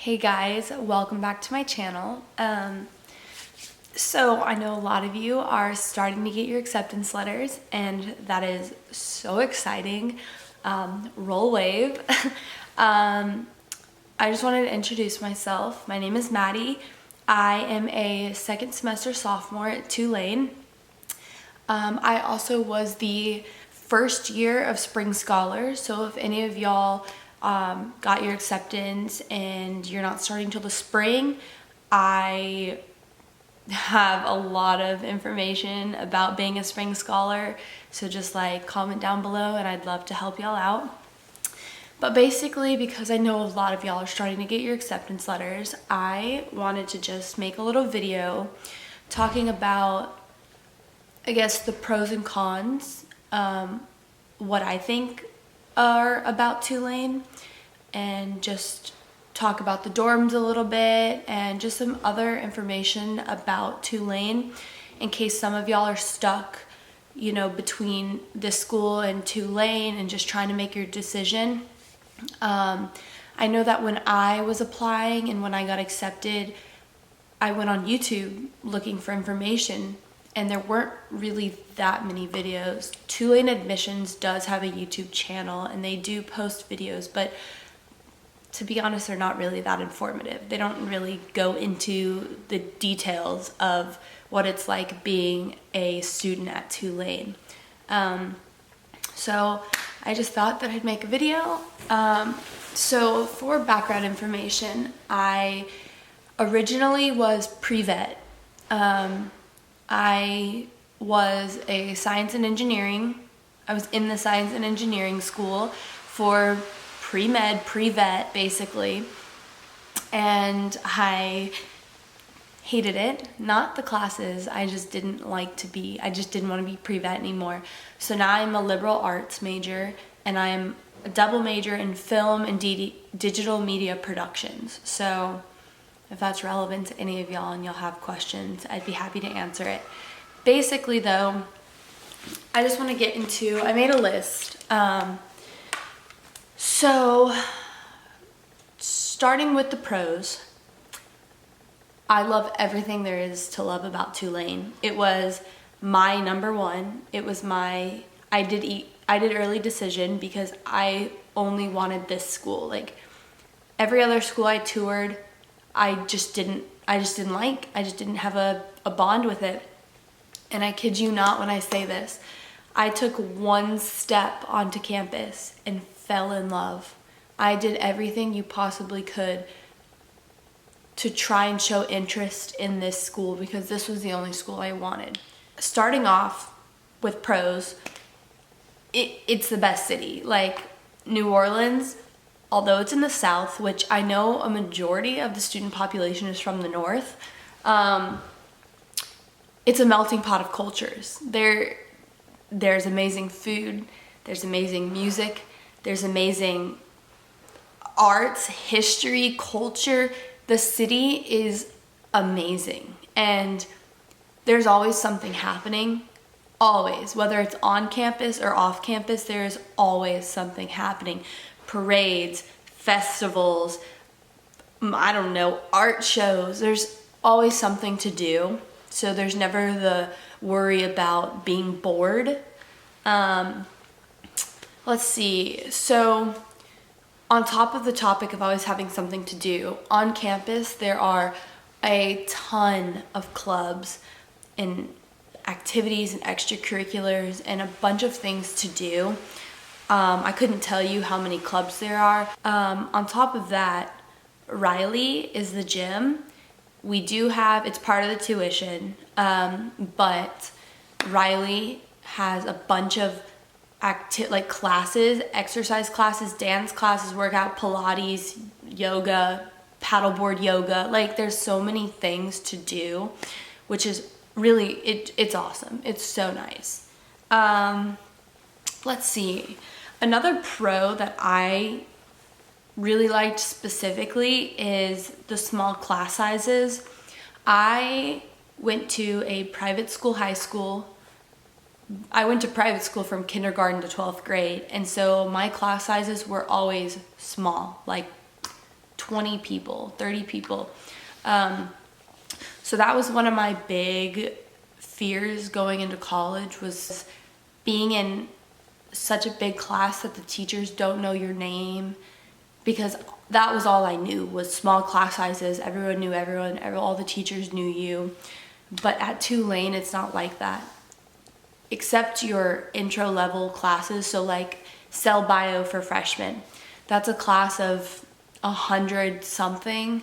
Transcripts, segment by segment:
Hey guys, welcome back to my channel. So I know a lot of you are starting to get your acceptance letters, and that is so exciting. Roll wave. I just wanted to introduce myself. My name is Maddie. I am a second semester sophomore at Tulane. I also was the first year of Spring Scholars, so if any of y'all got your acceptance and you're not starting till the spring, I have a lot of information about being a Spring Scholar, so just like comment down below and I'd love to help y'all out. But basically, because I know a lot of y'all are starting to get your acceptance letters, I wanted to just make a little video talking about, I guess, the pros and cons, what I think are about Tulane, and just talk about the dorms a little bit and just some other information about Tulane in case some of y'all are stuck, you know, between this school and Tulane and just trying to make your decision. I know that when I was applying and when I got accepted, I went on YouTube looking for information, and there weren't really that many videos. Tulane Admissions does have a YouTube channel and they do post videos, but to be honest, they're not really that informative. They don't really go into the details of what it's like being a student at Tulane. So I just thought that I'd make a video. So for background information, I originally was pre-vet. I was a science and engineering. I was in the science and engineering school for pre-med, pre-vet basically. And I hated it, not the classes. I just didn't want to be pre-vet anymore. So now I'm a liberal arts major and I'm a double major in film and digital media productions. So if that's relevant to any of y'all and y'all have questions, I'd be happy to answer it. Basically though, I just want to get into, I made a list. So starting with the pros, I love everything there is to love about Tulane. It was my number one. It was I did early decision because I only wanted this school. Like every other school I toured, I just didn't like. I just didn't have a bond with it. And I kid you not when I say this, I took one step onto campus and fell in love. I did everything you possibly could to try and show interest in this school because this was the only school I wanted. Starting off with pros, it's the best city. Like New Orleans, although it's in the South, which I know a majority of the student population is from the North, it's a melting pot of cultures. There's amazing food, there's amazing music, there's amazing arts, history, culture. The city is amazing, and there's always something happening. Always, whether it's on campus or off campus, there's always something happening. Parades, festivals, I don't know, art shows. There's always something to do. So there's never the worry about being bored. Let's see. So on top of the topic of always having something to do, on campus there are a ton of clubs and activities and extracurriculars and a bunch of things to do. I couldn't tell you how many clubs there are. On top of that, Riley is the gym. We do have, it's part of the tuition, but Riley has a bunch of classes, exercise classes, dance classes, workout, Pilates, yoga, paddleboard yoga. Like there's so many things to do, which is really, it's awesome. It's so nice. Let's see. Another pro that I really liked specifically is the small class sizes. I went to a private school high school. I went to private school from kindergarten to 12th grade, and so my class sizes were always small, like 20 people, 30 people. So that was one of my big fears going into college, was being in such a big class that the teachers don't know your name, because that was all I knew, was small class sizes. Everyone knew everyone, all the teachers knew you. But at Tulane, it's not like that, except your intro level classes. So like cell bio for freshmen, that's a class of 100 something,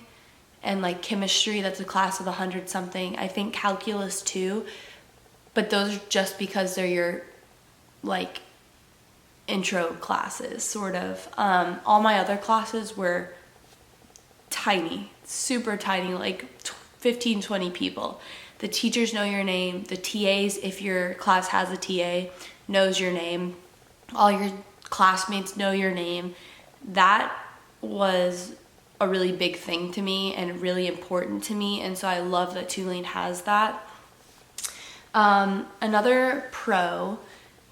and like chemistry, that's a class of 100 something. I think calculus too, but those are just because they're your like intro classes, sort of. All my other classes were tiny, super tiny, like 15, 20 people. The teachers know your name. The TAs, if your class has a TA, knows your name. All your classmates know your name. That was a really big thing to me and really important to me, and so I love that Tulane has that. Another pro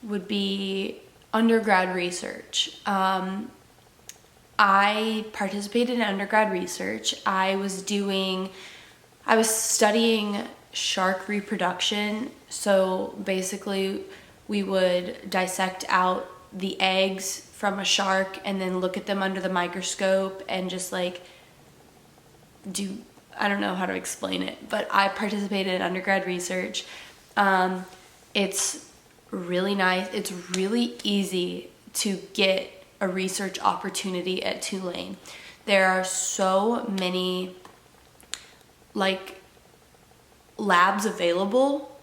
would be undergrad research. I participated in undergrad research. I was studying shark reproduction. So basically we would dissect out the eggs from a shark and then look at them under the microscope and just like I don't know how to explain it, but I participated in undergrad research. It's really nice. It's really easy to get a research opportunity at Tulane. There are so many like labs available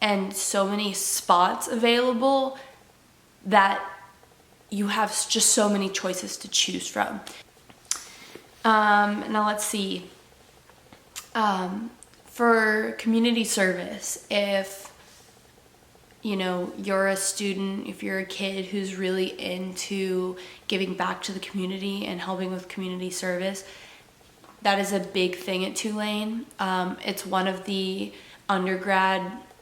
and so many spots available that you have just so many choices to choose from. Now let's see. For community service, if you're a student, if you're a kid who's really into giving back to the community and helping with community service, that is a big thing at Tulane. It's one of the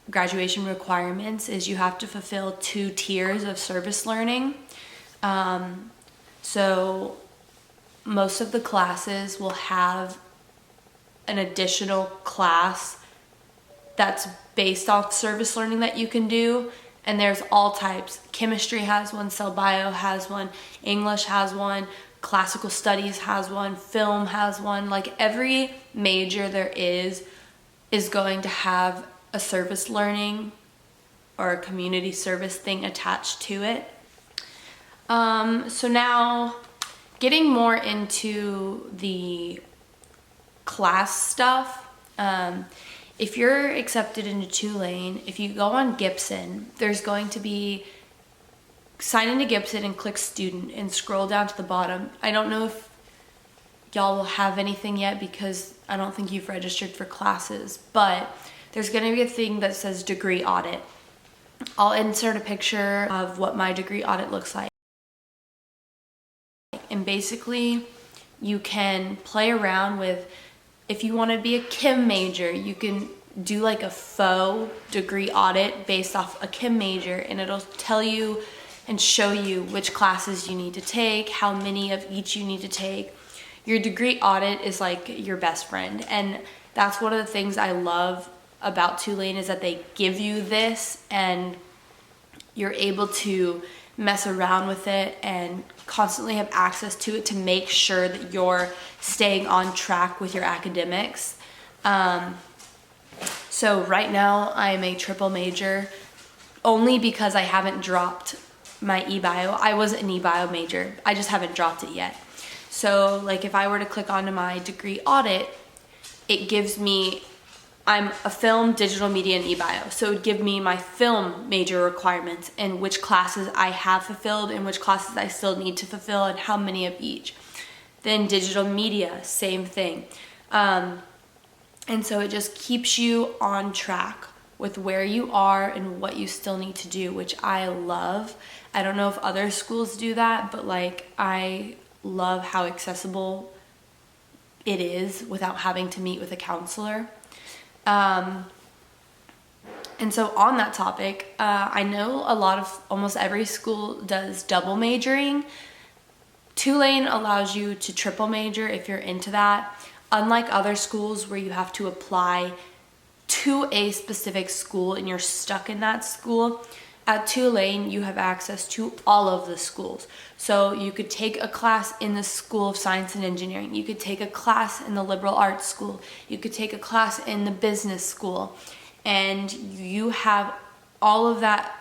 graduation requirements is you have to fulfill 2 tiers of service learning. So most of the classes will have an additional class that's based off service learning that you can do, and there's all types. Chemistry has one, cell bio has one, English has one, classical studies has one, film has one. Like every major there is going to have a service learning or a community service thing attached to it. So now getting more into the class stuff, if you're accepted into Tulane, if you go on Gibson, there's going to be sign into Gibson and click student and scroll down to the bottom. I don't know if y'all will have anything yet because I don't think you've registered for classes, but there's going to be a thing that says degree audit. I'll insert a picture of what my degree audit looks like. And basically you can play around with, if you want to be a chem major, you can do like a faux degree audit based off a chem major, and it'll tell you and show you which classes you need to take, how many of each you need to take. Your degree audit is like your best friend, and that's one of the things I love about Tulane, is that they give you this and you're able to mess around with it and constantly have access to it to make sure that you're staying on track with your academics. So right now I'm a triple major only because I haven't dropped my e-bio. I was an e-bio major, I just haven't dropped it yet. So like if I were to click onto my degree audit, it gives me, I'm a film, digital media, and e-bio. So it would give me my film major requirements and which classes I have fulfilled and which classes I still need to fulfill and how many of each. Then digital media, same thing. And so it just keeps you on track with where you are and what you still need to do, which I love. I don't know if other schools do that, but like I love how accessible it is without having to meet with a counselor. And so on that topic, I know almost every school does double majoring. Tulane allows you to triple major if you're into that. Unlike other schools where you have to apply to a specific school and you're stuck in that school, at Tulane you have access to all of the schools. So you could take a class in the School of Science and Engineering, you could take a class in the liberal arts school, you could take a class in the business school, and you have all of that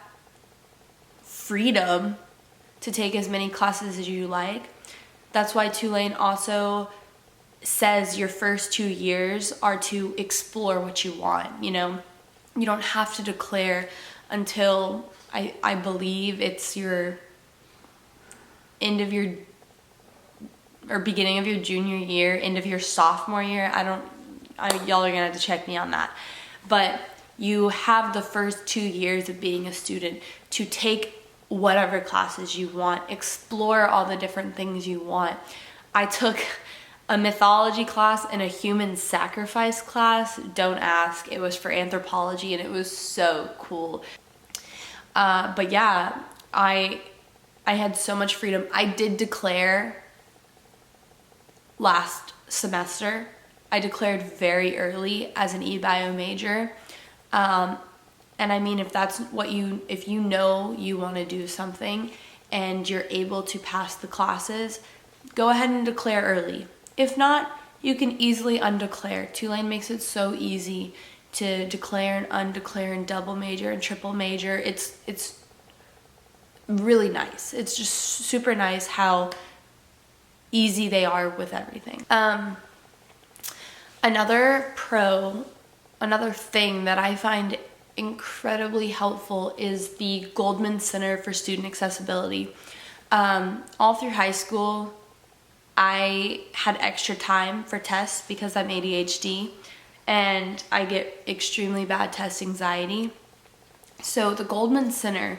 freedom to take as many classes as you like. That's why Tulane also says your first 2 years are to explore what you want. You don't have to declare until I believe it's your end of your or beginning of your junior year, end of your sophomore year. Y'all are gonna have to check me on that. But you have the first 2 years of being a student to take whatever classes you want, explore all the different things you want. I took a mythology class and a human sacrifice class. Don't ask. It was for anthropology and it was so cool. But yeah, I had so much freedom. I did declare last semester. I declared very early as an e-bio major. And I mean, if you know you want to do something and you're able to pass the classes, go ahead and declare early. If not, you can easily undeclare. Tulane makes it so easy to declare and undeclare and double major and triple major. It's really nice. It's just super nice how easy they are with everything. Another thing that I find incredibly helpful is the Goldman Center for Student Accessibility. All through high school, I had extra time for tests because I'm ADHD and I get extremely bad test anxiety. So the Goldman Center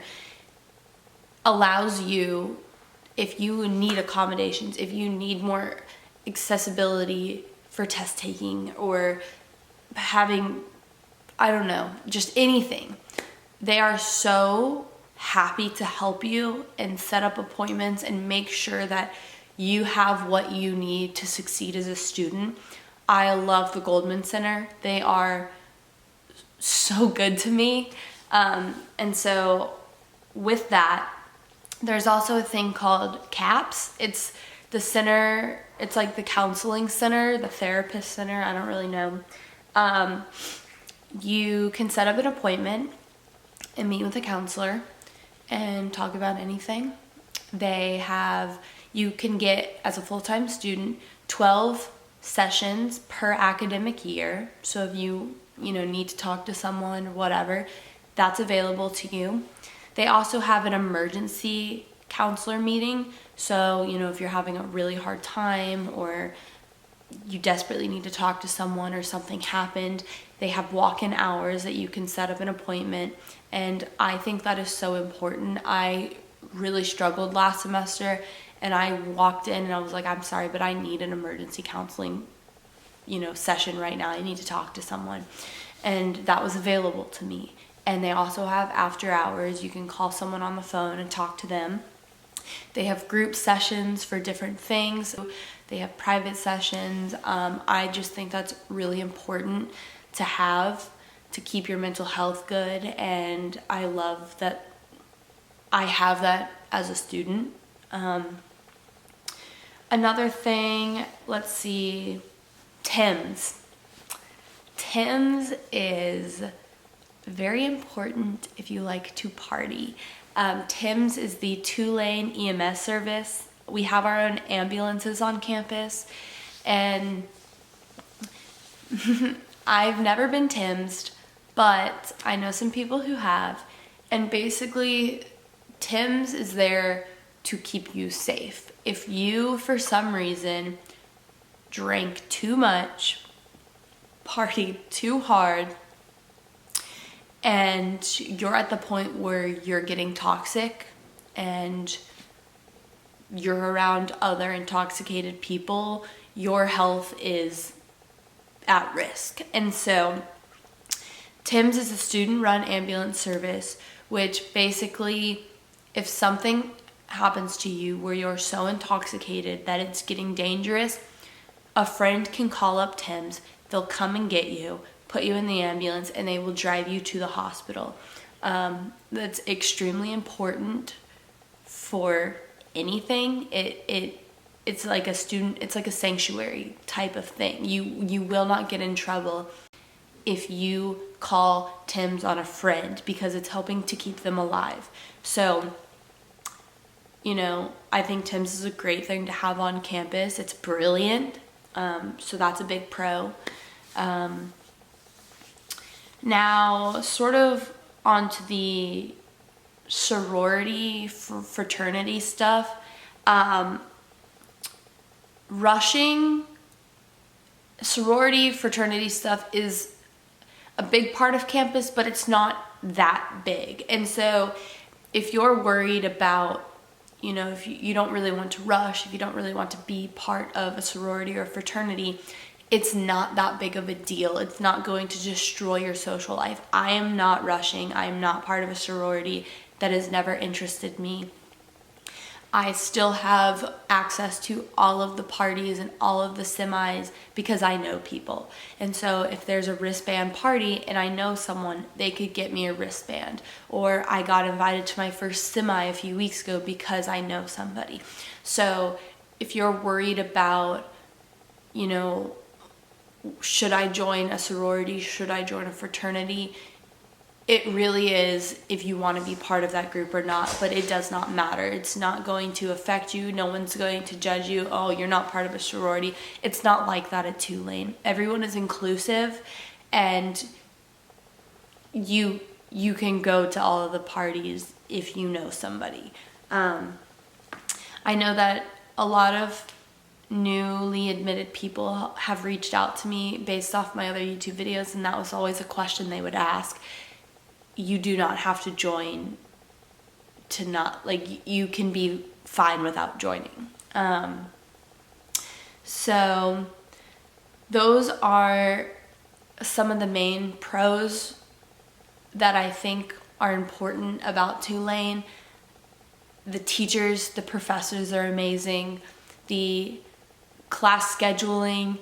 allows you, if you need accommodations, if you need more accessibility for test taking or having, I don't know, just anything, they are so happy to help you and set up appointments and make sure that you have what you need to succeed as a student. I love the Goldman Center. They are so good to me. And so with that, there's also a thing called CAPS. It's the center, it's like the counseling center, the therapist center, I don't really know. You can set up an appointment and meet with a counselor and talk about anything. You can get, as a full-time student, 12 sessions per academic year. So if you need to talk to someone or whatever, that's available to you. They also have an emergency counselor meeting. So, if you're having a really hard time or you desperately need to talk to someone or something happened, they have walk-in hours that you can set up an appointment. And I think that is so important. I really struggled last semester and I walked in and I was like, I'm sorry, but I need an emergency counseling, session right now. I need to talk to someone. And that was available to me. And they also have after hours. You can call someone on the phone and talk to them. They have group sessions for different things. They have private sessions. I just think that's really important to have to keep your mental health good. And I love that I have that as a student. Another thing, let's see, TIMS. TIMS is very important if you like to party. TIMS is the Tulane EMS service. We have our own ambulances on campus, and I've never been TIMS'd, but I know some people who have, and basically TIMS is there to keep you safe. If you, for some reason, drank too much, partied too hard, and you're at the point where you're getting toxic and you're around other intoxicated people, your health is at risk. And so TIMS is a student-run ambulance service, which basically, if something happens to you where you're so intoxicated that it's getting dangerous, a friend can call up Tim's, they'll come and get you, put you in the ambulance, and they will drive you to the hospital. That's extremely important for anything. It's like a sanctuary type of thing. You will not get in trouble if you call Tim's on a friend, because it's helping to keep them alive. So, I think Tim's is a great thing to have on campus. It's brilliant. So that's a big pro. Now, sort of onto the sorority, fraternity stuff. Rushing sorority, fraternity stuff is a big part of campus, but it's not that big. And so if you're worried about, if you don't really want to rush, if you don't really want to be part of a sorority or a fraternity, it's not that big of a deal. It's not going to destroy your social life. I am not rushing. I am not part of a sorority. That has never interested me. I still have access to all of the parties and all of the semis because I know people. And so if there's a wristband party and I know someone, they could get me a wristband. Or I got invited to my first semi a few weeks ago because I know somebody. So if you're worried about, should I join a sorority? Should I join a fraternity? It really is if you want to be part of that group or not, but it does not matter. It's not going to affect you. No one's going to judge you. Oh, you're not part of a sorority. It's not like that at Tulane. Everyone is inclusive, and you can go to all of the parties if you know somebody. I know that a lot of newly admitted people have reached out to me based off my other YouTube videos, and that was always a question they would ask. You do not have to join to not, you can be fine without joining. So those are some of the main pros that I think are important about Tulane. The teachers, the professors are amazing. The class scheduling,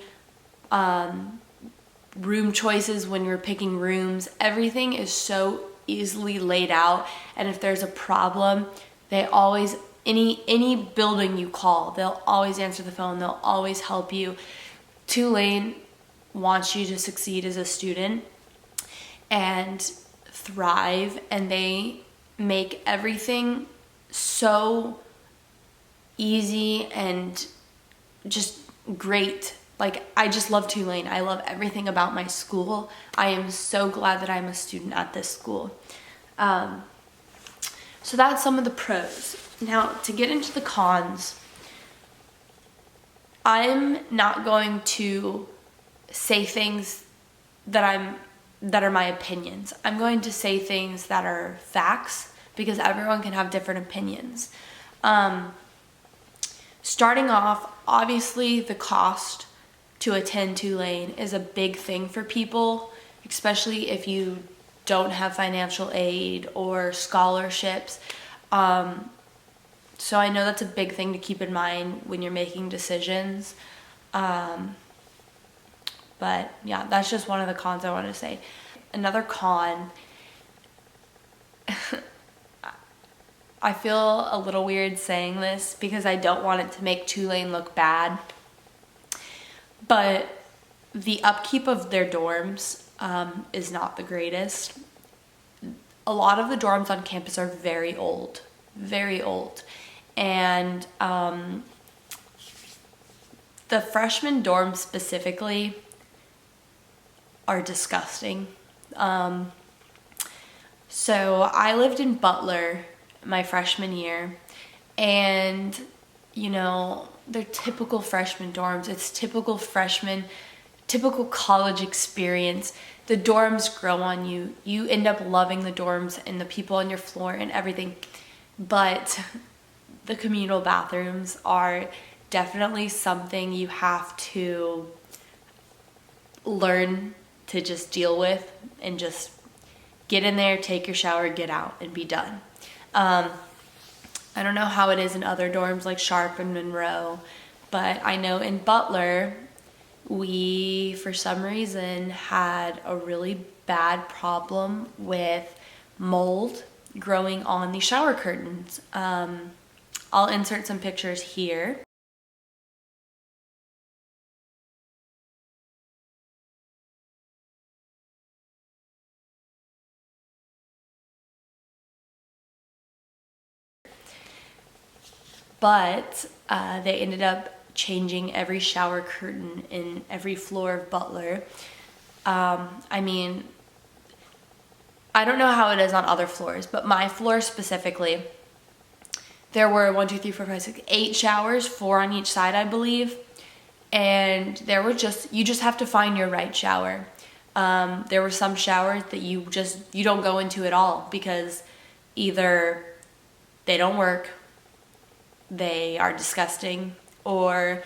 room choices when you're picking rooms, everything is so easily laid out. And if there's a problem, they always, any building you call, they'll always answer the phone, they'll always help you. Tulane wants you to succeed as a student and thrive, and they make everything so easy and just great. I just love Tulane. I love everything about my school. I am so glad that I'm a student at this school. So that's some of the pros. Now, to get into the cons, I'm not going to say things that are my opinions. I'm going to say things that are facts because everyone can have different opinions. Starting off, obviously the cost to attend Tulane is a big thing for people, especially if you don't have financial aid or scholarships. So I know that's a big thing to keep in mind when you're making decisions. But yeah, that's just one of the cons I wanted to say. Another con, I feel a little weird saying this because I don't want it to make Tulane look bad. But the upkeep of their dorms is not the greatest. A lot of the dorms on campus are very old. And the freshman dorms specifically are disgusting. So I lived in Butler my freshman year, and they're typical freshman dorms. It's typical college experience. The dorms grow on you. You end up loving the dorms and the people on your floor and everything. But the communal bathrooms are definitely something you have to learn to just deal with and just get in there, take your shower, get out, and be done. I don't know how it is in other dorms like Sharp and Monroe, but I know in Butler, we, for some reason, had a really bad problem with mold growing on the shower curtains. I'll insert some pictures here. But they ended up changing every shower curtain in every floor of Butler. I mean, I don't know how it is on other floors, but my floor specifically, there were 1, 2, 3, 4, 5, 6, 8 showers, 4 on each side, I believe. And there were you just have to find your right shower. There were some showers that you don't go into at all because either they don't work, they are disgusting, or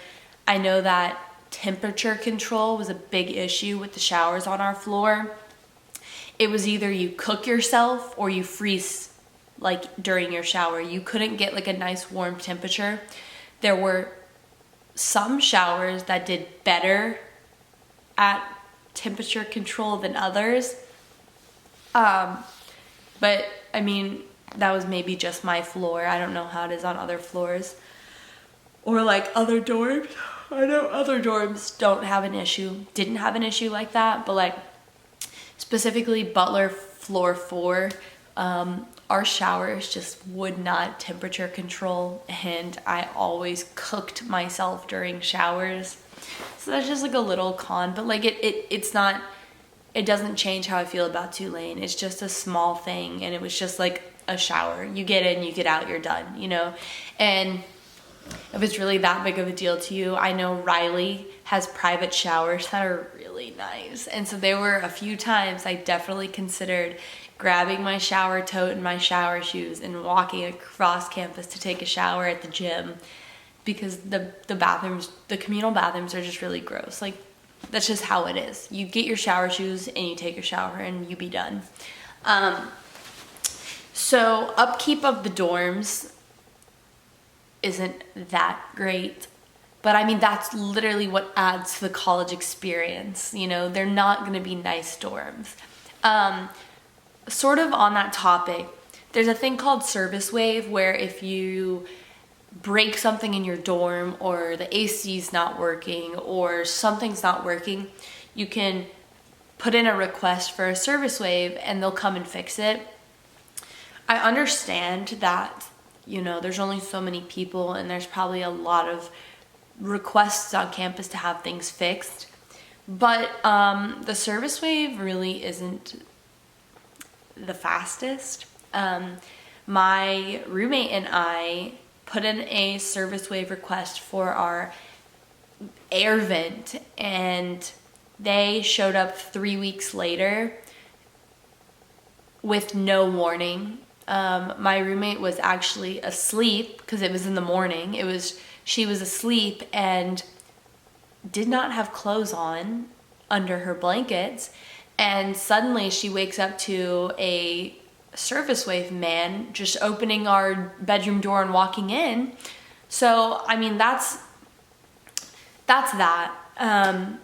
I know that temperature control was a big issue with the showers on our floor. It was either you cook yourself or you freeze like during your shower. You couldn't get like a nice warm temperature. There were some showers that did better at temperature control than others. But I mean, that was maybe just my floor. I don't know how it is on other floors or like other dorms. I know other dorms didn't have an issue like that, but like specifically Butler floor 4, our showers just would not temperature control, and I always cooked myself during showers. So that's just like a little con, but like it doesn't change how I feel about Tulane. It's just a small thing, and it was just like a shower. You get in, you get out, you're done, you know? And if it's really that big of a deal to you, I know Riley has private showers that are really nice. And so there were a few times I definitely considered grabbing my shower tote and my shower shoes and walking across campus to take a shower at the gym, because the communal bathrooms are just really gross. Like, that's just how it is. You get your shower shoes and you take your shower and you be done. So upkeep of the dorms isn't that great, but I mean, that's literally what adds to the college experience. You know, they're not going to be nice dorms. Sort of on that topic, there's a thing called service waive, where if you break something in your dorm or the AC's not working or something's not working, you can put in a request for a service waive and they'll come and fix it. I understand that, you know, there's only so many people and there's probably a lot of requests on campus to have things fixed, but the service waive really isn't the fastest. My roommate and I put in a service waive request for our air vent, and they showed up 3 weeks later with no warning. My roommate was actually asleep because it was in the morning. She was asleep and did not have clothes on under her blankets, and suddenly she wakes up to a service wave man just opening our bedroom door and walking in. So I mean, that's that. I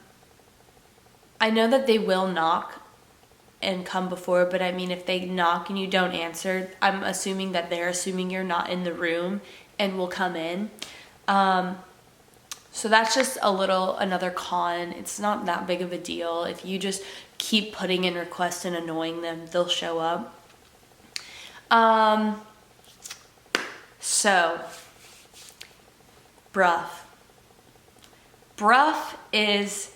know that they will knock and come before, but I mean, if they knock and you don't answer, I'm assuming that they're assuming you're not in the room and will come in. So that's just another con. It's not that big of a deal. If you just keep putting in requests and annoying them, they'll show up. So Bruff is,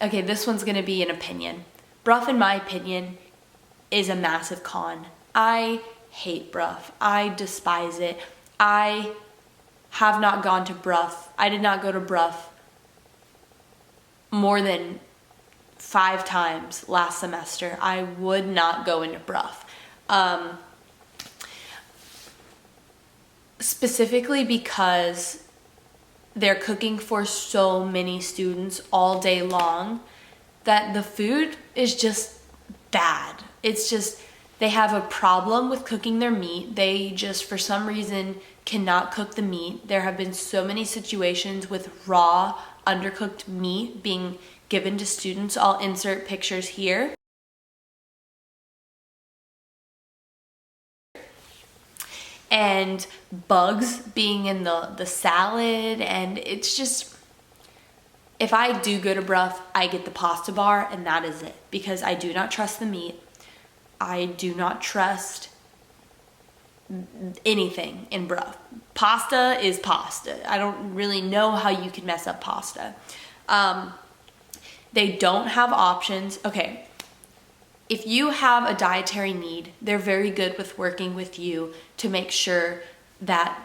okay, this one's gonna be an opinion. Bruff, in my opinion, is a massive con. I hate Bruff. I despise it. I have not gone to Bruff. I did not go to Bruff more than 5 times last semester. I would not go into Bruff. Specifically because they're cooking for so many students all day long that the food is just bad. It's just, they have a problem with cooking their meat. They just, for some reason, cannot cook the meat. There have been so many situations with raw, undercooked meat being given to students. I'll insert pictures here. And bugs being in the salad, and it's just, if I do go to Bruff, I get the pasta bar, and that is it, because I do not trust the meat. I do not trust anything in Bruff. Pasta is pasta. I don't really know how you can mess up pasta. They don't have options. Okay, if you have a dietary need, they're very good with working with you to make sure that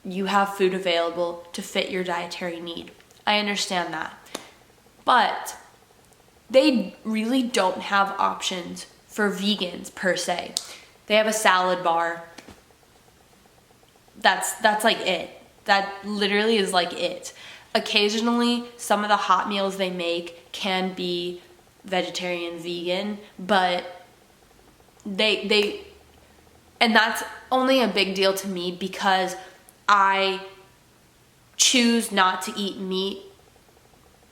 you have food available to fit your dietary need. I understand that. But they really don't have options for vegans per se. They have a salad bar. That's like it. That literally is like it. Occasionally, some of the hot meals they make can be vegetarian, vegan, but and that's only a big deal to me because I choose not to eat meat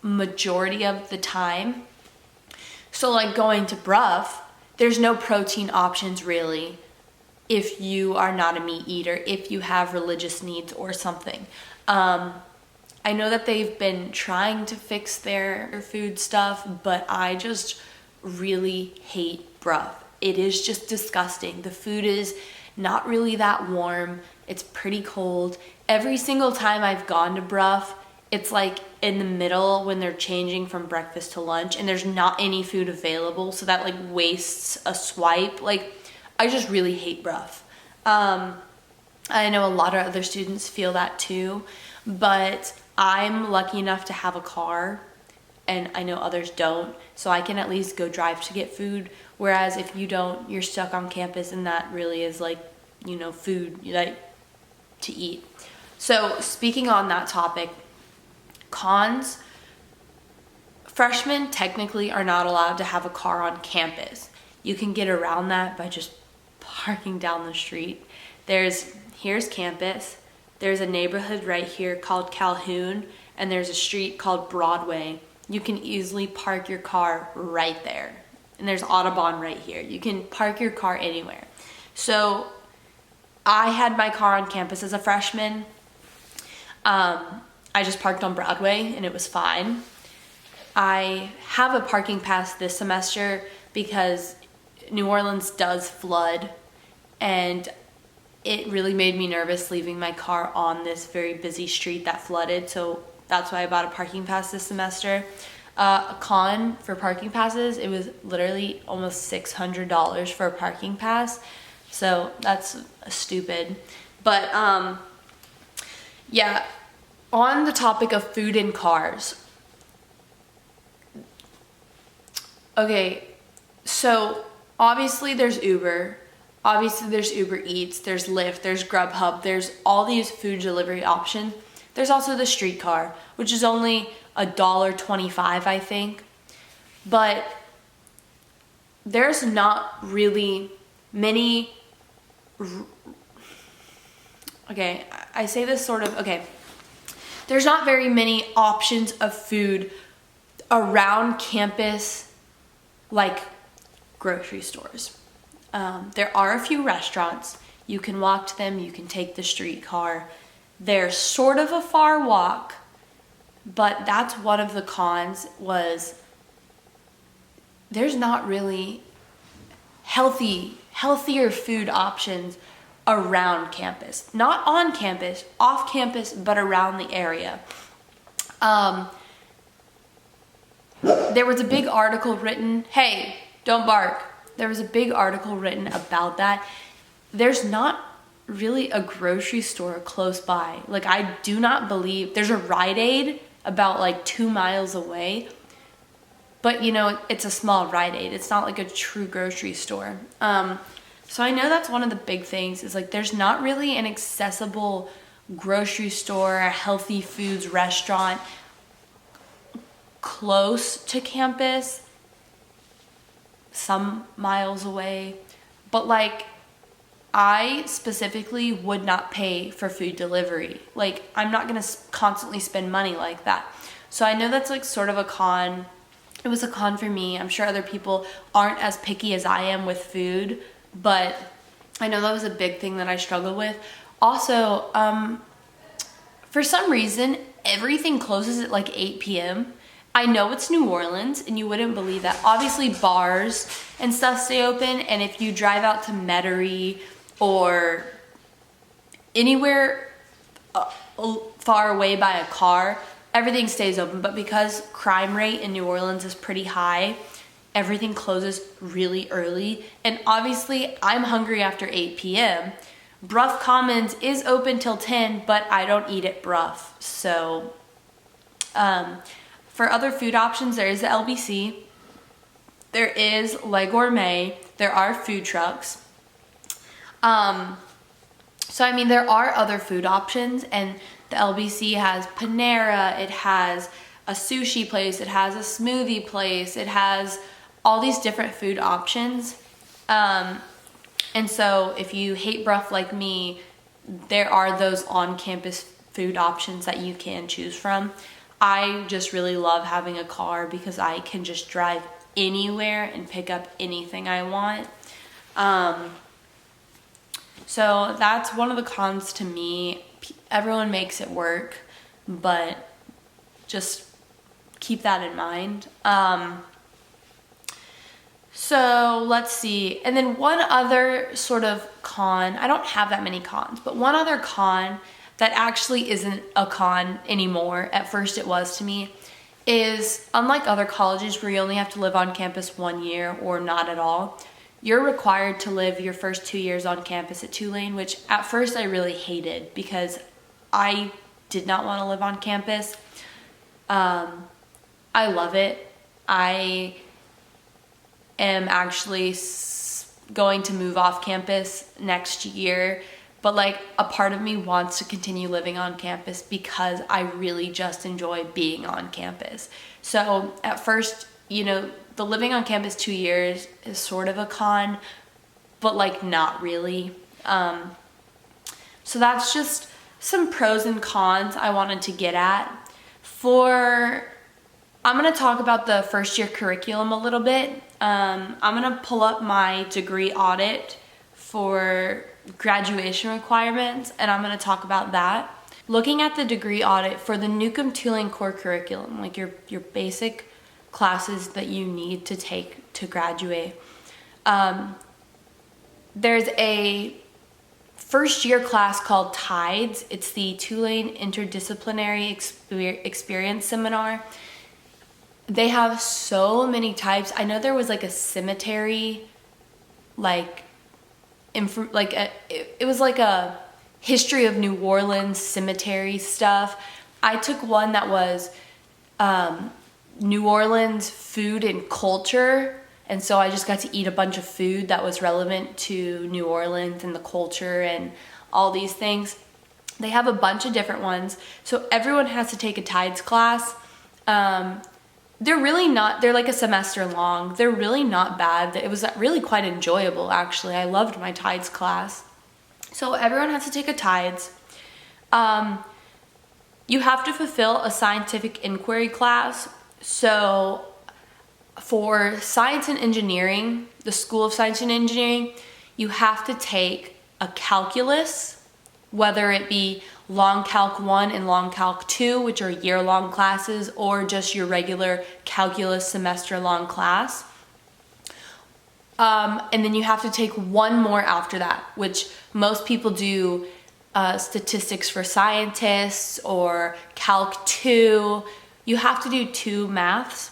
majority of the time. So like going to Bruff, there's no protein options really if you are not a meat eater, if you have religious needs or something. I know that they've been trying to fix their food stuff, but I just really hate Bruff. It is just disgusting. The food is not really that warm. It's pretty cold. Every single time I've gone to Bruff, it's like in the middle when they're changing from breakfast to lunch and there's not any food available, so that like wastes a swipe. Like, I just really hate Bruff. I know a lot of other students feel that too, but I'm lucky enough to have a car, and I know others don't, so I can at least go drive to get food, whereas if you don't, you're stuck on campus, and that really is like, you know, food like to eat. So speaking on that topic, cons, freshmen technically are not allowed to have a car on campus. You can get around that by just parking down the street. Here's campus. There's a neighborhood right here called Calhoun, and there's a street called Broadway. You can easily park your car right there. And there's Audubon right here. You can park your car anywhere. So I had my car on campus as a freshman. I just parked on Broadway and it was fine. I have a parking pass this semester because New Orleans does flood, and it really made me nervous leaving my car on this very busy street that flooded, so that's why I bought a parking pass this semester. A con for parking passes, it was literally almost $600 for a parking pass, so that's stupid. But yeah, on the topic of food in cars. Okay, so obviously there's Uber. Obviously, there's Uber Eats, there's Lyft, there's Grubhub, there's all these food delivery options. There's also the streetcar, which is only $1.25, I think. But there's not really many... Okay, I say this sort of... Okay, there's not very many options of food around campus like grocery stores. There are a few restaurants. You can walk to them, you can take the streetcar. They're sort of a far walk, but that's one of the cons, was there's not really healthier food options around campus. Not on campus, off campus, but around the area. There was a big article written, hey, don't bark. There was a big article written about that. There's not really a grocery store close by. Like, I do not believe, there's a Rite Aid about like 2 miles away, but you know, it's a small Rite Aid. It's not like a true grocery store. So I know that's one of the big things, is like there's not really an accessible grocery store, a healthy foods restaurant close to campus, some miles away. but like I specifically would not pay for food delivery. Like I'm not gonna constantly spend money like that. So I know that's like sort of a con. It was a con for me. I'm sure other people aren't as picky as I am with food, but I know that was a big thing that I struggled with. Also, for some reason, everything closes at like 8 p.m. I know it's New Orleans and you wouldn't believe that. Obviously bars and stuff stay open, and if you drive out to Metairie or anywhere far away by a car, everything stays open. But because crime rate in New Orleans is pretty high, everything closes really early. And obviously I'm hungry after 8 p.m. Bruff Commons is open till 10, but I don't eat at Bruff. So for other food options, there is the LBC, there is Le Gourmet, there are food trucks. So I mean, there are other food options, and the LBC has Panera, it has a sushi place, it has a smoothie place, it has all these different food options. And so if you hate Bruff like me, there are those on-campus food options that you can choose from. I just really love having a car because I can just drive anywhere and pick up anything I want. So that's one of the cons to me. Everyone makes it work, but just keep that in mind. So let's see. And then one other sort of con, I don't have that many cons, but one other con that actually isn't a con anymore, at first it was to me, is unlike other colleges where you only have to live on campus 1 year or not at all, you're required to live your first 2 years on campus at Tulane, which at first I really hated because I did not want to live on campus. I love it. I am actually going to move off campus next year, but like a part of me wants to continue living on campus because I really just enjoy being on campus. So at first, you know, the living on campus 2 years is sort of a con, but like not really. So that's just some pros and cons I wanted to get at. I'm gonna talk about the first year curriculum a little bit. I'm gonna pull up my degree audit for graduation requirements, and I'm gonna talk about that. Looking at the degree audit for the Newcomb Tulane core curriculum, like your basic classes that you need to take to graduate, there's a first year class called TIDES. It's the Tulane Interdisciplinary Experience Seminar. They have so many types. I know there was like a cemetery, it was like a history of New Orleans cemetery stuff. I took one that was New Orleans food and culture, and so I just got to eat a bunch of food that was relevant to New Orleans and the culture and all these things. They have a bunch of different ones, so everyone has to take a TIDES class. They're like a semester long. They're really not bad. It was really quite enjoyable, actually. I loved my TIDES class. So everyone has to take a TIDES. You have to fulfill a scientific inquiry class. So for science and engineering, the School of Science and Engineering, you have to take a calculus, whether it be Long Calc 1 and Long Calc 2, which are year-long classes, or just your regular calculus semester-long class. And then you have to take one more after that, which most people do statistics for scientists or Calc 2. You have to do 2 maths.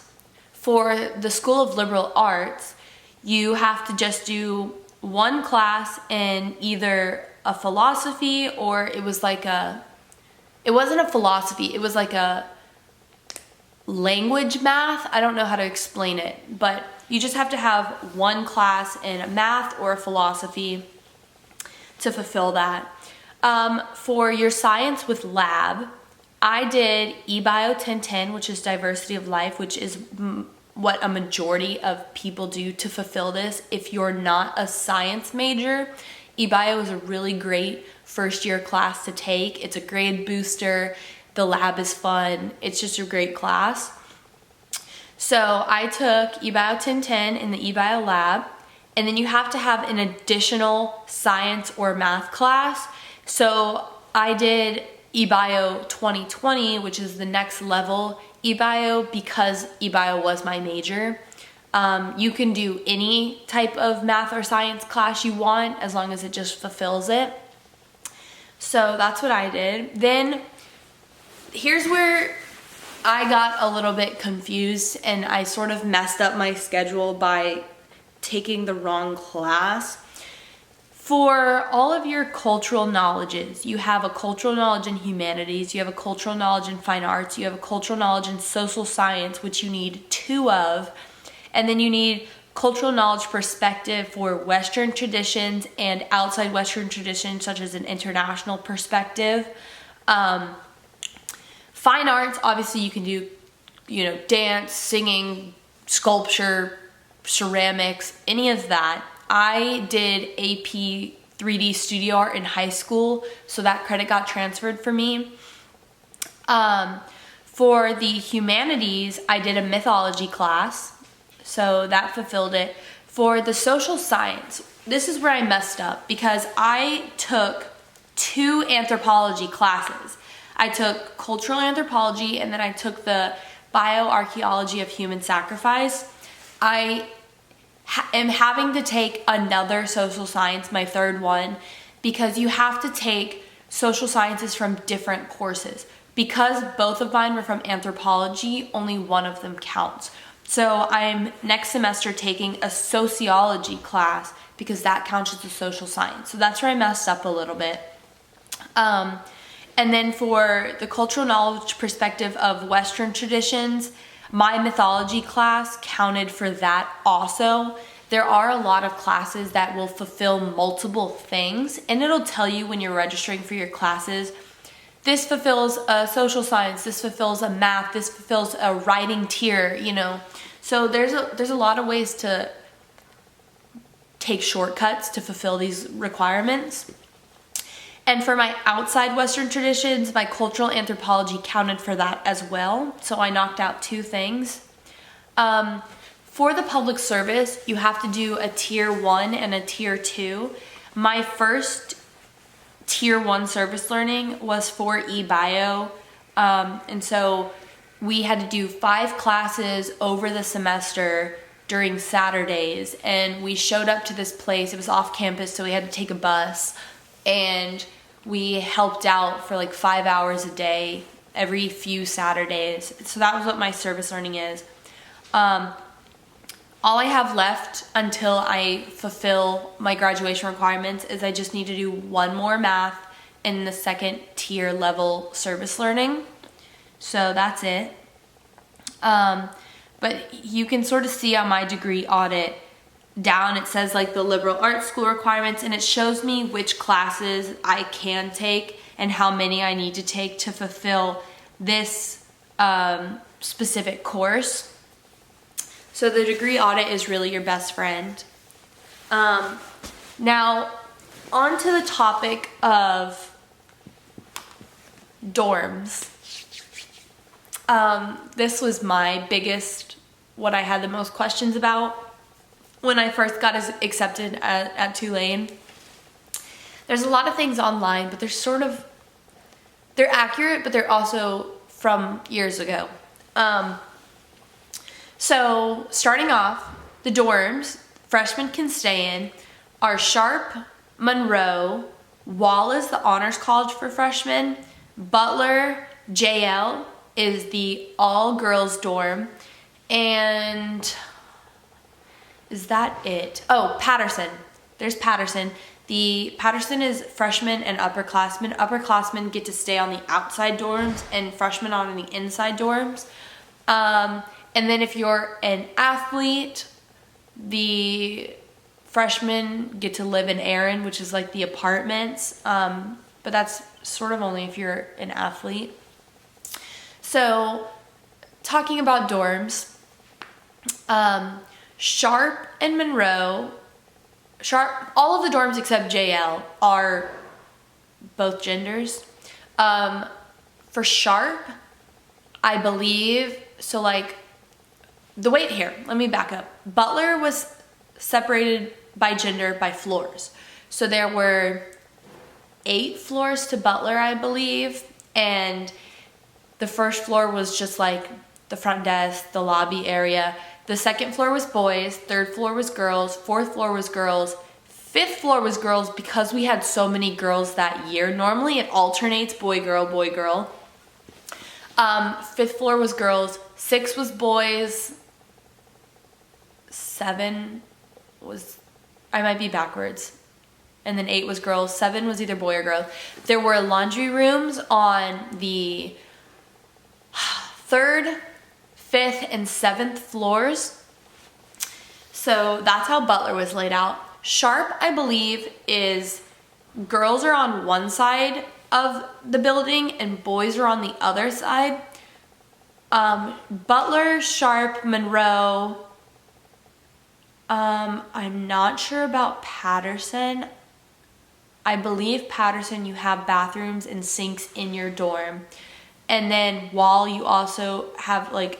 For the School of Liberal Arts, you have to just do one class in either a philosophy, or it wasn't a philosophy, it was like a language math. I don't know how to explain it, but you just have to have one class in a math or a philosophy to fulfill that. For your science with lab, I did eBio 1010, which is diversity of life, which is what a majority of people do to fulfill this. If you're not a science major, eBio is a really great first year class to take. It's a grade booster. The lab is fun. It's just a great class. So I took eBio 1010 in the eBio lab, and then you have to have an additional science or math class. So I did eBio 2020, which is the next level eBio, because eBio was my major. You can do any type of math or science class you want as long as it just fulfills it. So that's what I did. Then here's where I got a little bit confused, and I sort of messed up my schedule by taking the wrong class. For all of your cultural knowledges, you have a cultural knowledge in humanities, you have a cultural knowledge in fine arts, you have a cultural knowledge in social science, which you need 2 of, and then you need cultural knowledge perspective for Western traditions and outside Western traditions, such as an international perspective. Fine arts, obviously you can do, dance, singing, sculpture, ceramics, any of that. I did AP 3D studio art in high school, so that credit got transferred for me. For the humanities, I did a mythology class, so that fulfilled it. For the social science, this is where I messed up because I took 2 anthropology classes. I took cultural anthropology, and then I took the bioarchaeology of human sacrifice. I am having to take another social science, my 3rd one, because you have to take social sciences from different courses. Because both of mine were from anthropology, only one of them counts. So I'm next semester taking a sociology class because that counts as a social science. So that's where I messed up a little bit. And then for the cultural knowledge perspective of Western traditions, my mythology class counted for that also. There are a lot of classes that will fulfill multiple things, and it'll tell you when you're registering for your classes, this fulfills a social science, this fulfills a math, this fulfills a writing tier, So there's a lot of ways to take shortcuts to fulfill these requirements. And for my outside Western traditions, my cultural anthropology counted for that as well. So I knocked out 2 things. For the public service, you have to do a tier 1 and a tier 2. My first tier 1 service learning was for eBio. And so we had to do 5 classes over the semester during Saturdays. And we showed up to this place. It was off campus, so we had to take a bus. And we helped out for like 5 hours a day every few Saturdays. So that was what my service learning is. All I have left until I fulfill my graduation requirements is I just need to do 1 more math in the 2nd tier level service learning. So that's it. But you can sort of see on my degree audit down, it says like the liberal arts school requirements, and it shows me which classes I can take and how many I need to take to fulfill this specific course. So the degree audit is really your best friend. Now, on to the topic of dorms. This was my biggest, what I had the most questions about when I first got accepted at Tulane. There's a lot of things online, but they're accurate, but they're also from years ago. So starting off, the dorms freshmen can stay in are Sharp, Monroe, Wall is the honors college for freshmen, Butler, JL is the all-girls dorm, and is that it? Oh, Patterson. There's Patterson. The Patterson is freshmen and upperclassmen. Upperclassmen get to stay on the outside dorms and freshmen on the inside dorms. And then if you're an athlete, the freshmen get to live in Erin, which is like the apartments. But that's sort of only if you're an athlete. So talking about dorms, Sharp and Monroe, all of the dorms except JL are both genders. For Sharp, I believe, so like, let me back up. Butler was separated by gender by floors. So there were 8 floors to Butler, I believe, and the first floor was just like the front desk, the lobby area. The second floor was boys, third floor was girls, fourth floor was girls, fifth floor was girls because we had so many girls that year. Normally it alternates boy, girl, boy, girl. Fifth floor was girls, 6 was boys, 7 was, I might be backwards, and then 8 was girls, 7 was either boy or girl. There were laundry rooms on the 3rd, 5th, and 7th floors. So that's how Butler was laid out. Sharp, I believe, is girls are on one side of the building and boys are on the other side. Butler, Sharp, Monroe. I'm not sure about Patterson. I believe Patterson, you have bathrooms and sinks in your dorm. And then Wall, you also have, like,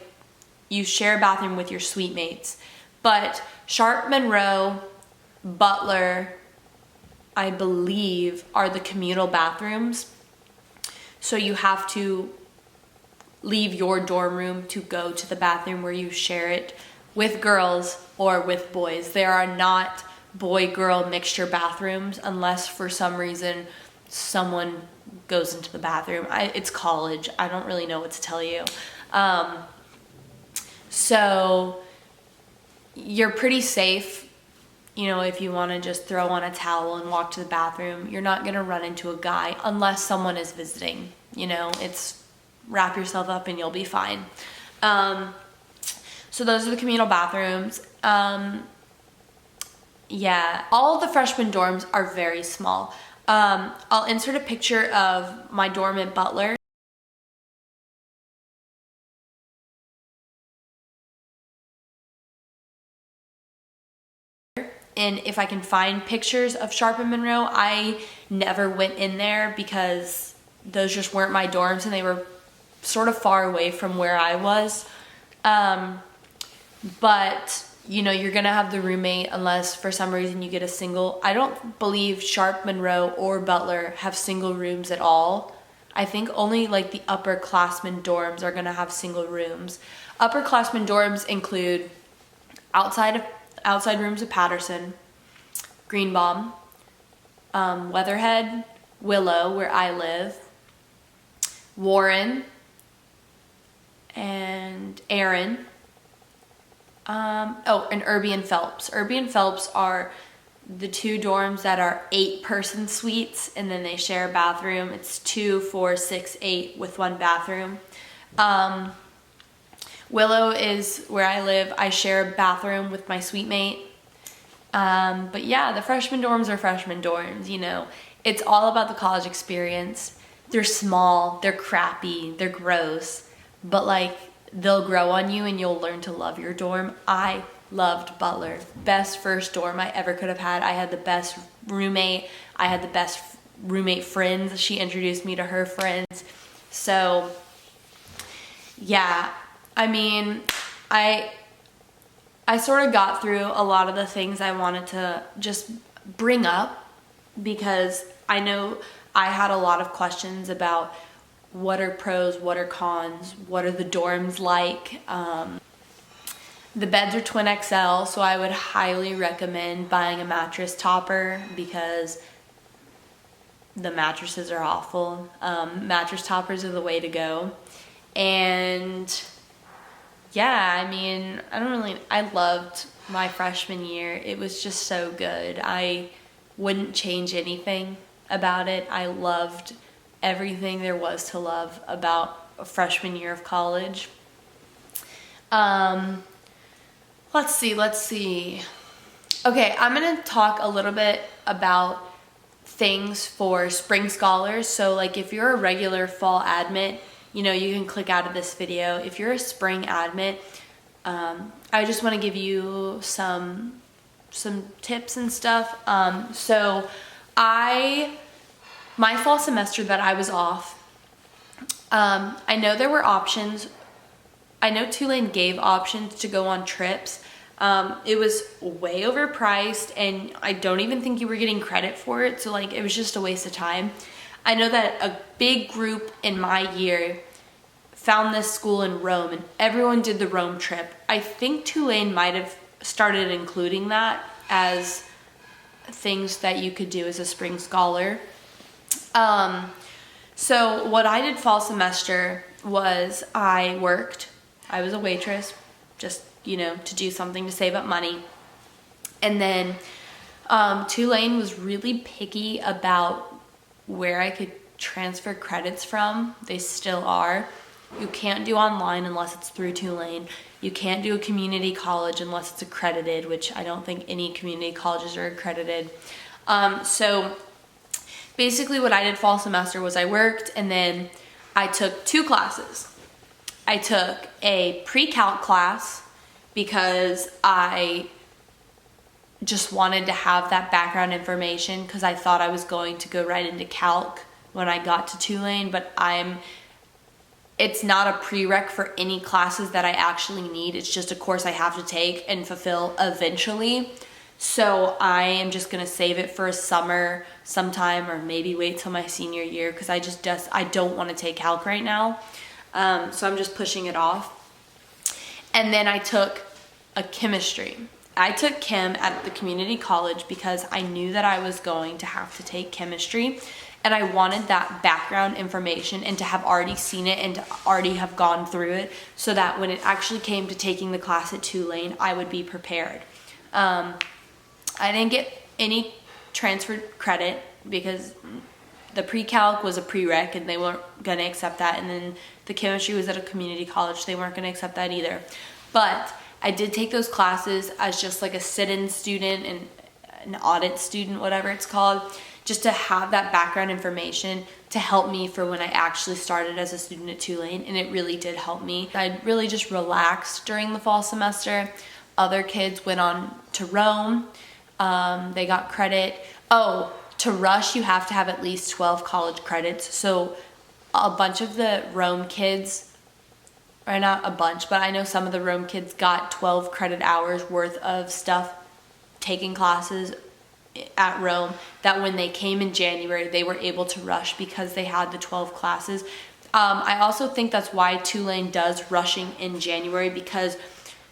you share a bathroom with your suite mates. But Sharp, Monroe, Butler, I believe, are the communal bathrooms. So you have to leave your dorm room to go to the bathroom where you share it with girls or with boys. There are not boy-girl mixture bathrooms unless for some reason someone goes into the bathroom. It's college. I don't really know what to tell you. So you're pretty safe, you know, if you want to just throw on a towel and walk to the bathroom. You're not going to run into a guy unless someone is visiting. You know, it's wrap yourself up and you'll be fine. So those are the communal bathrooms. Yeah, all of the freshman dorms are very small. I'll insert a picture of my dorm at Butler. And if I can find pictures of Sharp and Monroe, I never went in there because those just weren't my dorms and they were sort of far away from where I was. But you know, you're gonna have the roommate unless for some reason you get a single. I don't believe Sharp, Monroe, or Butler have single rooms at all. I think only like the upperclassmen dorms are gonna have single rooms. Upperclassmen dorms include outside rooms of Patterson, Greenbaum, Weatherhead, Willow, where I live, Warren, and Aaron. And Irby and Phelps. Irby and Phelps are the 2 dorms that are 8-person suites, and then they share a bathroom. It's 2, 4, 6, 8 with 1 bathroom. Willow is where I live. I share a bathroom with my suite mate. But yeah, the freshman dorms are freshman dorms, you know. It's all about the college experience. They're small, they're crappy, they're gross, but like, they'll grow on you and you'll learn to love your dorm. I loved Butler. Best first dorm I ever could have had. I had the best roommate. I had the best roommate friends. She introduced me to her friends. So yeah, I mean, I sort of got through a lot of the things I wanted to just bring up because I know I had a lot of questions about what are pros, what are cons, what are the dorms like. The beds are twin XL, so I would highly recommend buying a mattress topper because the mattresses are awful. Mattress toppers are the way to go. And yeah, I mean, I loved my freshman year. It was just so good. I wouldn't change anything about it. I loved everything there was to love about a freshman year of college. Let's see. Okay, I'm gonna talk a little bit about things for spring scholars. So like if you're a regular fall admit, you know, you can click out of this video. If you're a spring admit, I just want to give you some tips and stuff. So my fall semester that I was off, I know there were options. I know Tulane gave options to go on trips. It was way overpriced, and I don't even think you were getting credit for it. So like, it was just a waste of time. I know that a big group in my year found this school in Rome, and everyone did the Rome trip. I think Tulane might have started including that as things that you could do as a spring scholar. So what I did fall semester was I worked. I was a waitress, just, to do something to save up money. And then Tulane was really picky about where I could transfer credits from. They still are. You can't do online unless it's through Tulane. You can't do a community college unless it's accredited, which I don't think any community colleges are accredited. So basically what I did fall semester was I worked, and then I took 2 classes. I took a pre-calc class because I just wanted to have that background information, because I thought I was going to go right into calc when I got to Tulane, but it's not a prereq for any classes that I actually need. It's just a course I have to take and fulfill eventually. So I am just gonna save it for a summer sometime, or maybe wait till my senior year, because I don't want to take calc right now. So I'm just pushing it off. And then I took a chemistry. I took chem at the community college because I knew that I was going to have to take chemistry, and I wanted that background information and to have already seen it and to already have gone through it, so that when it actually came to taking the class at Tulane, I would be prepared. I didn't get any transferred credit because the pre-calc was a prereq and they weren't going to accept that, and then the chemistry was at a community college. They weren't going to accept that either. But I did take those classes as just like a sit-in student and an audit student, whatever it's called, just to have that background information to help me for when I actually started as a student at Tulane, and it really did help me. I really just relaxed during the fall semester. Other kids went on to Rome. They got credit. To rush, you have to have at least 12 college credits. So a bunch of the Rome kids, or not a bunch, but I know some of the Rome kids got 12 credit hours worth of stuff taking classes at Rome, that when they came in January, they were able to rush because they had the 12 classes. I also think that's why Tulane does rushing in January, because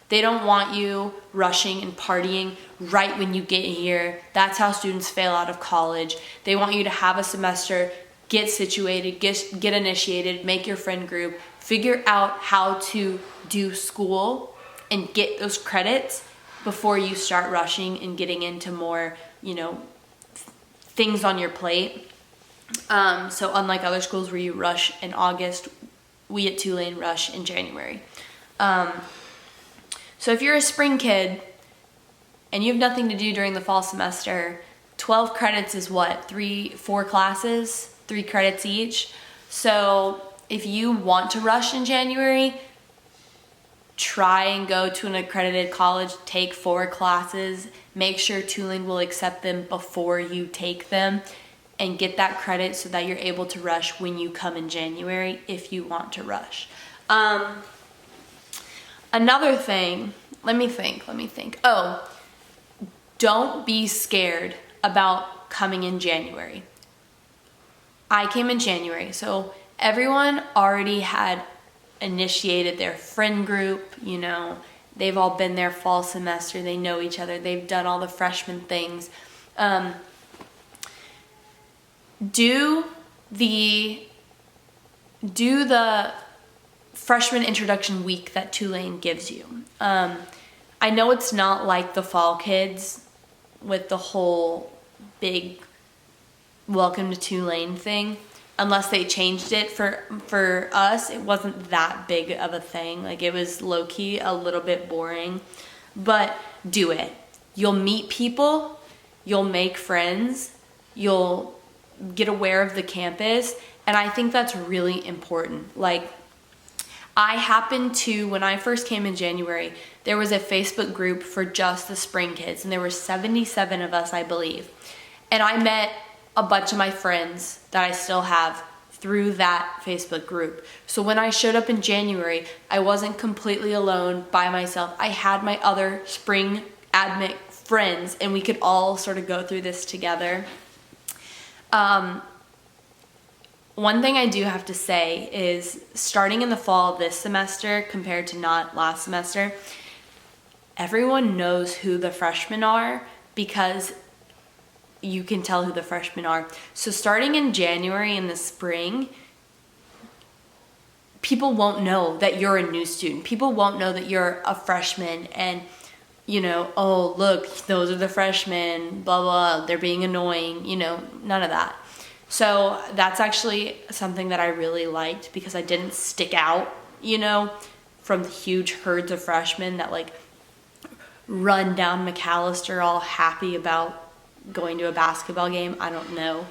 they don't want you rushing and partying right when you get here. That's how students fail out of college. They want you to have a semester, get situated, get initiated, make your friend group, figure out how to do school and get those credits before you start rushing and getting into more, things on your plate. So unlike other schools where you rush in August, we at Tulane rush in January. So if you're a spring kid and you have nothing to do during the fall semester, 12 credits is what? 4 classes, 3 credits each. So if you want to rush in January, try and go to an accredited college, take 4 classes, make sure Tulane will accept them before you take them, and get that credit so that you're able to rush when you come in January if you want to rush. Another thing, let me think. Don't be scared about coming in January. I came in January, so everyone already had initiated their friend group, they've all been there fall semester, they know each other, they've done all the freshman things. Do the freshman introduction week that Tulane gives you. I know it's not like the fall kids with the whole big welcome to Tulane thing. Unless they changed it. For us, it wasn't that big of a thing. Like, it was low-key a little bit boring. But do it. You'll meet people. You'll make friends. You'll get aware of the campus. And I think that's really important. Like, I happened to, when I first came in January, there was a Facebook group for just the spring kids, and there were 77 of us, I believe. And I met a bunch of my friends that I still have through that Facebook group. So when I showed up in January, I wasn't completely alone by myself. I had my other spring admit friends, and we could all sort of go through this together. One thing I do have to say is, starting in the fall this semester compared to not last semester, everyone knows who the freshmen are because you can tell who the freshmen are. So starting in January in the spring, people won't know that you're a new student. People won't know that you're a freshman and, you know, oh, look, those are the freshmen, blah, blah, they're being annoying, you know, none of that. So that's actually something that I really liked because I didn't stick out, you know, from the huge herds of freshmen that like run down McAllister all happy about going to a basketball game. I don't know.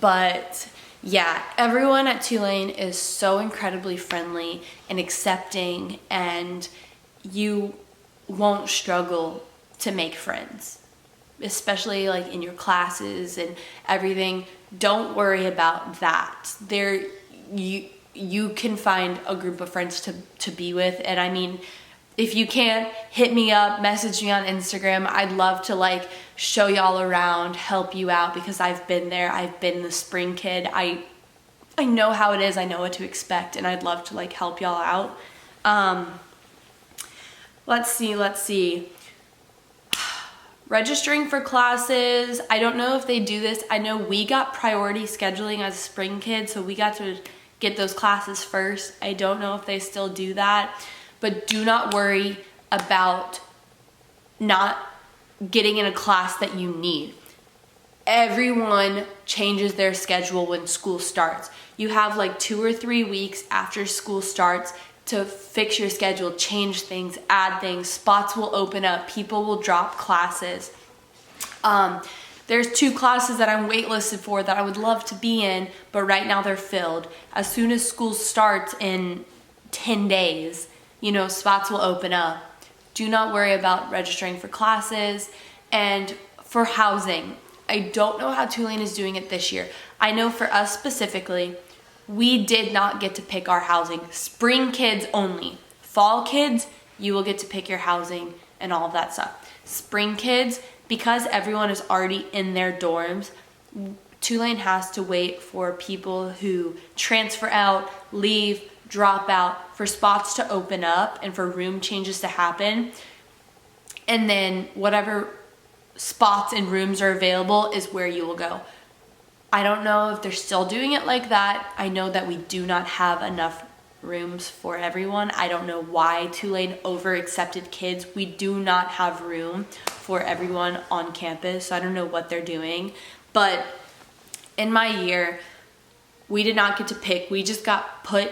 But yeah, everyone at Tulane is so incredibly friendly and accepting, and you won't struggle to make friends, especially like in your classes and everything. Don't worry about that. You can find a group of friends to be with. And I mean, if you can't, hit me up, message me on Instagram. I'd love to like show y'all around, help you out, because I've been there. I've been the spring kid. I know how it is. I know what to expect, and I'd love to like help y'all out. Let's see. Registering for classes, I don't know if they do this. I know we got priority scheduling as a spring kid, so we got to get those classes first. I don't know if they still do that, but do not worry about not getting in a class that you need. Everyone changes their schedule when school starts. You have like 2 or 3 weeks after school starts to fix your schedule, change things, add things. Spots will open up. People will drop classes. There's 2 classes that I'm waitlisted for that I would love to be in, but right now they're filled. As soon as school starts in 10 days, you know, spots will open up. Do not worry about registering for classes. And for housing, I don't know how Tulane is doing it this year. I know for us specifically, we did not get to pick our housing. Spring kids only. Fall kids, you will get to pick your housing and all of that stuff. Spring kids, because everyone is already in their dorms, Tulane has to wait for people who transfer out, leave, drop out, for spots to open up and for room changes to happen. And then whatever spots and rooms are available is where you will go. I don't know if they're still doing it like that. I know that we do not have enough rooms for everyone. I don't know why Tulane over-accepted kids. We do not have room for everyone on campus, so I don't know what they're doing. But in my year, we did not get to pick. We just got put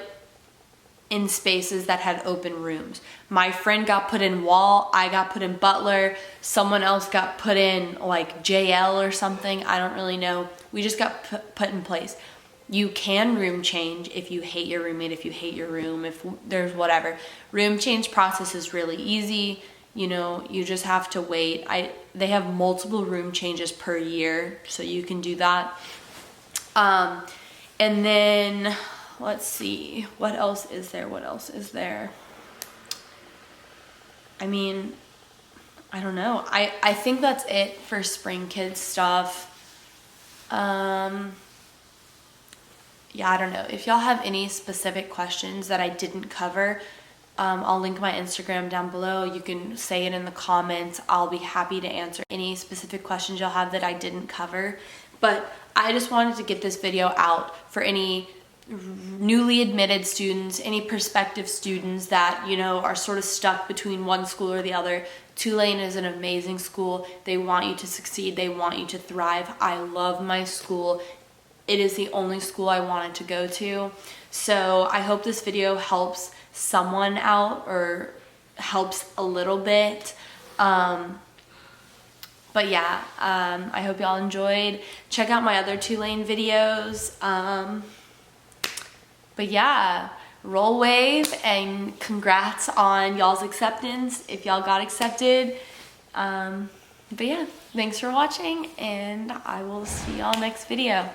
in spaces that had open rooms. My friend got put in Wall, I got put in Butler, someone else got put in like JL or something, I don't really know. We just got put in place. You can room change if you hate your roommate, if you hate your room, if there's whatever. Room change process is really easy. You know, you just have to wait. They have multiple room changes per year, so you can do that. And then let's see, what else is there? I mean, I don't know. I think that's it for spring kids stuff. Yeah, I don't know. If y'all have any specific questions that I didn't cover, I'll link my Instagram down below. You can say it in the comments. I'll be happy to answer any specific questions y'all have that I didn't cover. But I just wanted to get this video out for any newly admitted students, any prospective students that, you know, are sort of stuck between one school or the other. Tulane is an amazing school. They want you to succeed. They want you to thrive. I love my school. It is the only school I wanted to go to. So I hope this video helps someone out or helps a little bit. But yeah, I hope y'all enjoyed. Check out my other Tulane videos. But yeah, roll wave, and congrats on y'all's acceptance if y'all got accepted. But yeah, thanks for watching, and I will see y'all next video.